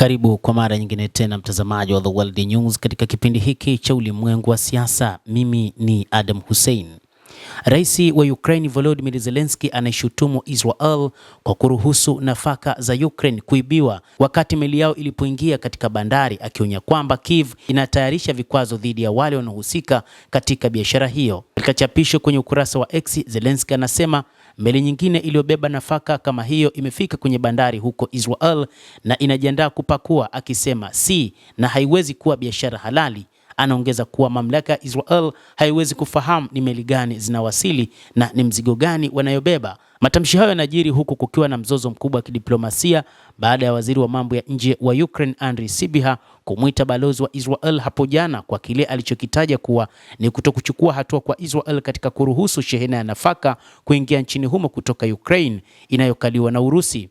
Karibu kwa mara nyingine tena mtazamaji wa The World News katika kipindi hiki cha ulimwengu wa siasa. Mimi ni Adam Hussein. Rais wa Ukraine Volodymyr Zelensky anaishutumu Israel kwa kuruhusu nafaka za Ukraine kuibiwa wakati meli yao ilipoingia katika bandari, akionya kwamba Kiev inatayarisha vikwazo dhidi ya wale wanaohusika katika biashara hiyo. Katika chapisho kwenye ukurasa wa X, Zelensky anasema meli nyingine iliyobeba nafaka kama hiyo imefika kwenye bandari huko Israel na inajiandaa kupakua, akisema na haiwezi kuwa biashara halali. Anaongeza kuwa mamlaka ya Israel haiwezi kufahamu ni meli gani zinawasili na ni mzigo gani wanayobeba. Matamshi hayo yanajiri huku kukiwa na mzozo mkubwa wa kidiplomasia baada ya waziri wa mambo ya nje wa Ukraine Andriy Sybiha kumwita balozi wa Israel hapo jana kwa kile alichokitaja kuwa ni kutokuchukua hatua kwa Israel katika kuruhusu shehena ya nafaka kuingia nchini humo kutoka Ukraine inayokaliwa na Urusi.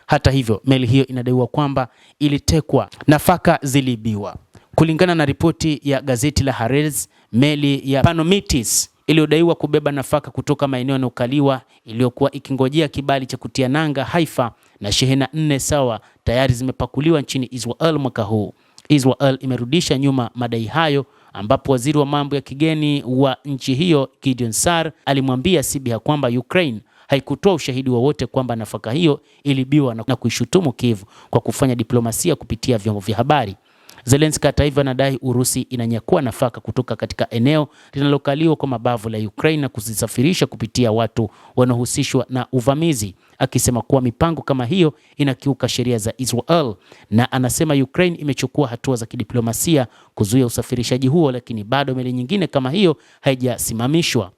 Hata hivyo, meli hiyo inadaiwa kwamba ilitekwa, nafaka ziliibiwa. Kulingana na ripoti ya gazeti la Haaretz, meli ya Panomitis iliyodaiwa kubeba nafaka kutoka maeneo yanayokaliwa iliyokuwa ikingojea kibali cha kutia nanga Haifa na shehena 4 sawa tayari zimepakuliwa nchini Israel mwaka huu. Israel imerudisha nyuma madai hayo, ambapo waziri wa mambo ya kigeni wa nchi hiyo Gideon Sar alimwambia Sybiha kwamba Ukraine haikutoa ushahidi wowote kwamba nafaka hiyo ilibiwa na kuishutumu Kiev kwa kufanya diplomasia kupitia vyombo vya habari. Zelensky hata hivyo anadai Urusi inanyakua nafaka kutoka katika eneo linalokaliwa kwa mabavu la Ukraine na kuzisafirisha kupitia watu wanaohusishwa na uvamizi, akisema kuwa mipango kama hiyo inakiuka sheria za Israel, na anasema Ukraine imechukua hatua za kidiplomasia kuzuia usafirishaji huo, lakini bado meli nyingine kama hiyo haijasimamishwa.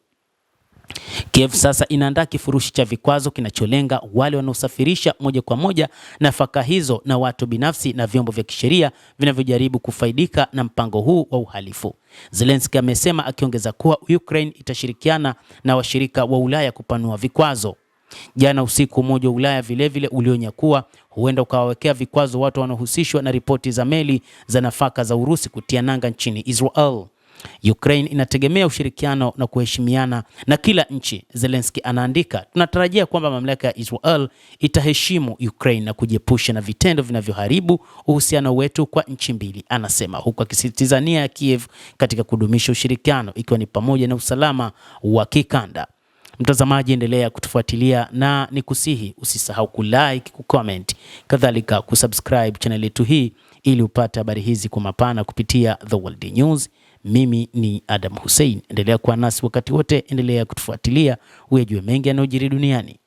Kiev sasa inaandaa kifurushi cha vikwazo kinacholenga wale wanaosafirisha moja kwa moja nafaka hizo na watu binafsi na vyombo vya kisheria vinavyojaribu kufaidika na mpango huu wa uhalifu. Zelensky amesema, akiongeza kuwa Ukraine itashirikiana na washirika wa Ulaya kupanua vikwazo. Jana usiku Umoja wa Ulaya vilevile ulionya kuwa huenda ukawawekea vikwazo watu wanaohusishwa na ripoti za meli za nafaka za Urusi kutia nanga nchini Israel. Ukraine inategemea ushirikiano na kuheshimiana na kila nchi. Zelensky anaandika, tunatarajia kwamba mamlaka ya Israel itaheshimu Ukraine na kujiepusha na vitendo vinavyoharibu uhusiano wetu kwa nchi mbili, anasema, huku akisisitiza nia ya Kiev katika kudumisha ushirikiano ikiwa ni pamoja na usalama wa kikanda. Mtazamaji, endelea kutufuatilia na nikusihi usisahau kulike, kucomment, kadhalika kusubscribe channel yetu hii ili upate habari hizi kwa mapana kupitia The World News. Mimi ni Adam Hussein. Endelea kuwa nasi wakati wote, endelea kutufuatilia ujue mengi yanayojiri duniani.